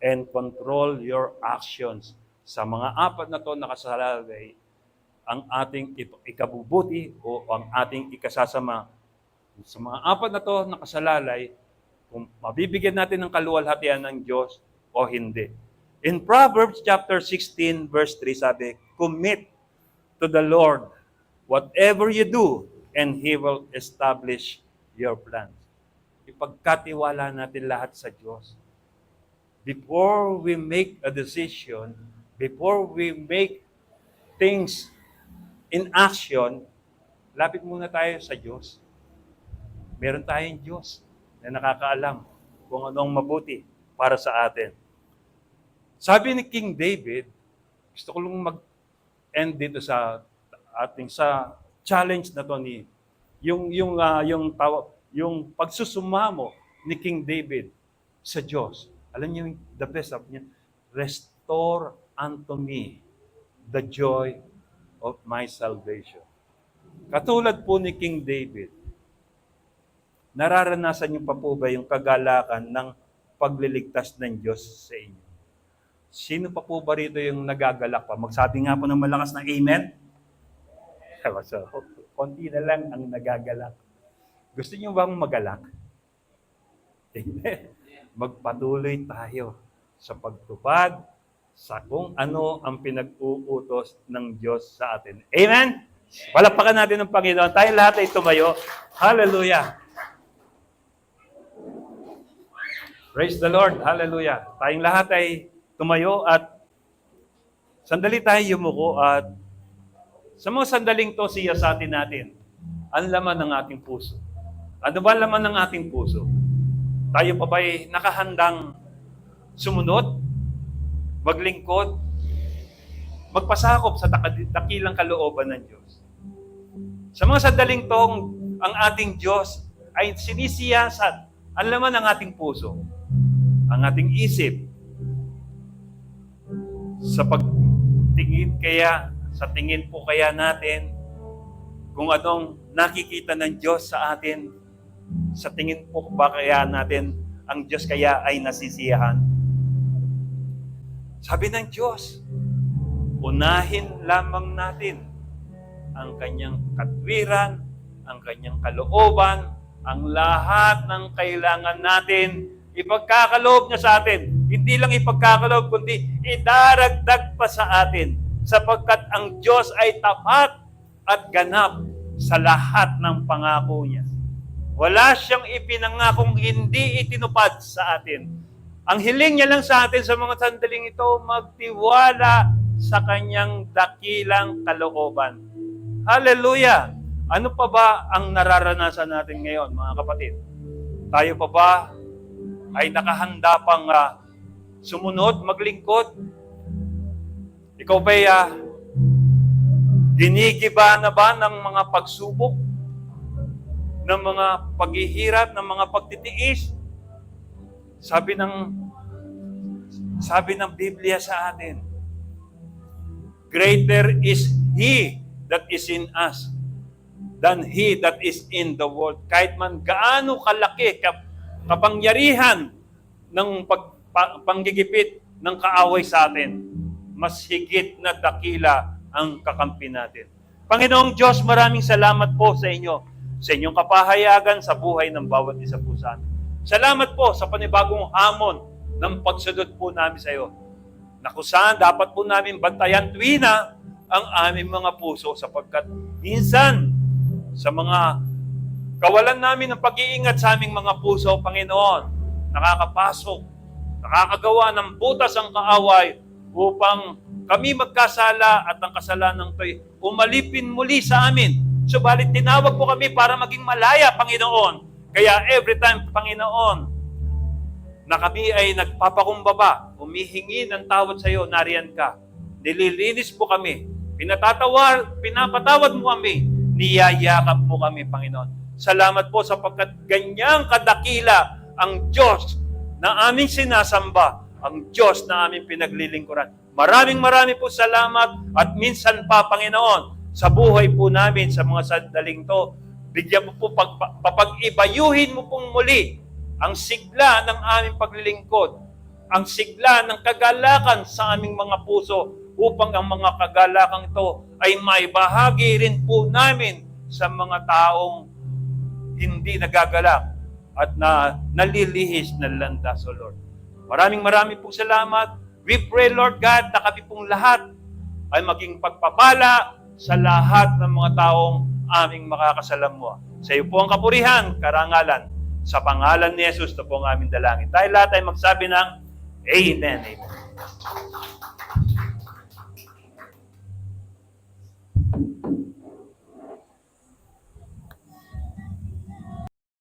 Speaker 1: and control your actions. Sa mga apat na to nakasalalay, ang ating ikabubuti o ang ating ikasasama. Sa mga apat na to nakasalalay, kung mabibigyan natin ng kaluwalhatian ng Diyos o hindi. In Proverbs chapter 16, verse 3, sabi, commit to the Lord whatever you do, and He will establish your plans. Ipagkatiwala natin lahat sa Diyos. Before we make a decision, before we make things in action, lapit muna tayo sa Diyos. Meron tayong Diyos na nakakaalam kung anong mabuti para sa atin. Sabi ni King David, gusto ko lang mag-end dito sa ating sa challenge na to ni yung pagsusumamo ni King David sa Diyos. Alam niyo the best of niya, restore unto me the joy of my salvation. Katulad po ni King David, nararanasan niyo pa po ba yung kagalakan ng pagliligtas ng Diyos sa inyo? Sino pa po ba rito yung nagagalak pa? Magsabi nga po ng malakas na amen. So, konti na lang ang nagagalak. Gusto niyo bang magalak? Amen. Magpatuloy tayo sa pagtupad sa kung ano ang pinag-uutos ng Diyos sa atin. Amen? Palakpakan natin ng Panginoon. Tayo lahat ay tumayo. Hallelujah! Praise the Lord. Hallelujah. Tayong lahat ay tumayo at sandali tayo yumuko at sa mga sandaling to siyasatin natin ang laman ng ating puso. Ano ba laman ng ating puso? Tayo pa ba'y nakahandang sumunod, maglingkod, magpasakop sa dakilang kalooban ng Diyos? Sa mga sandaling tong ang ating Diyos ay sinisiyasat ang laman ng ating puso, ang ating isip, sa tingin po kaya natin kung anong nakikita ng Diyos sa atin, sa tingin po ba kaya natin ang Diyos kaya ay nasisiyahan? Sabi ng Diyos, unahin lamang natin ang kanyang katwiran, ang kanyang kalooban, ang lahat ng kailangan natin, ipagkakaloob niya sa atin. Hindi lang ipagkakaloob, kundi idaragdag pa sa atin, sapagkat ang Diyos ay tapat at ganap sa lahat ng pangako niya. Wala siyang ipinangakong hindi itinupad sa atin. Ang hiling niya lang sa atin sa mga sandaling ito, magtiwala sa kanyang dakilang kalooban. Hallelujah! Ano pa ba ang nararanasan natin ngayon, mga kapatid? Tayo pa ba ay nakahanda pang sumunod, maglingkod? Ikaw ba'y ginigiba na ba ng mga pagsubok, ng mga paghihirap, ng mga pagtitiis? Sabi ng Biblia sa atin, greater is He that is in us than he that is in the world. Kahit man gaano kalaki kapangyarihan ng panggigipit ng kaaway sa atin, mas higit na dakila ang kakampi natin. Panginoong Diyos, maraming salamat po sa inyo, sa inyong kapahayagan sa buhay ng bawat isa po sa amin. Salamat po sa panibagong hamon ng pagsunod po namin sa iyo, na kung saan dapat po namin bantayan tuwina ang aming mga puso, sapagkat minsan sa mga kawalan namin ng pag-iingat sa aming mga puso, Panginoon, nakakapasok, nakakagawa ng butas ang kaaway upang kami magkasala at ang kasalanan to'y umalipin muli sa amin. Subalit tinawag po kami para maging malaya, Panginoon. Kaya every time, Panginoon, na kami ay nagpapakumbaba, humihingi ng tawad sa iyo, nariyan ka. Nililinis po kami. Pinapatawad mo kami. Niyayakap mo kami, Panginoon. Salamat po sapagkat ganyang kadakila ang Diyos na aming sinasamba, ang Diyos na aming pinaglilingkuran. Maraming po salamat at minsan pa, Panginoon, sa buhay po namin, sa mga sandaling to, bigyan mo po, papag-ibayuhin mo pong muli ang sigla ng aming paglilingkod, ang sigla ng kagalakan sa aming mga puso, upang ang mga kagalakang ito ay maibahagi rin po namin sa mga taong hindi nagagalak at nalilihis na landas, O Lord. Maraming po salamat. We pray, Lord God, na kami pong lahat ay maging pagpapala sa lahat ng mga taong aming makakasalamuha. Sa iyo po ang kapurihan, karangalan. Sa pangalan ni Jesus, ito po ang aming dalangin. Tayo lahat ay magsabi ng Amen. Amen.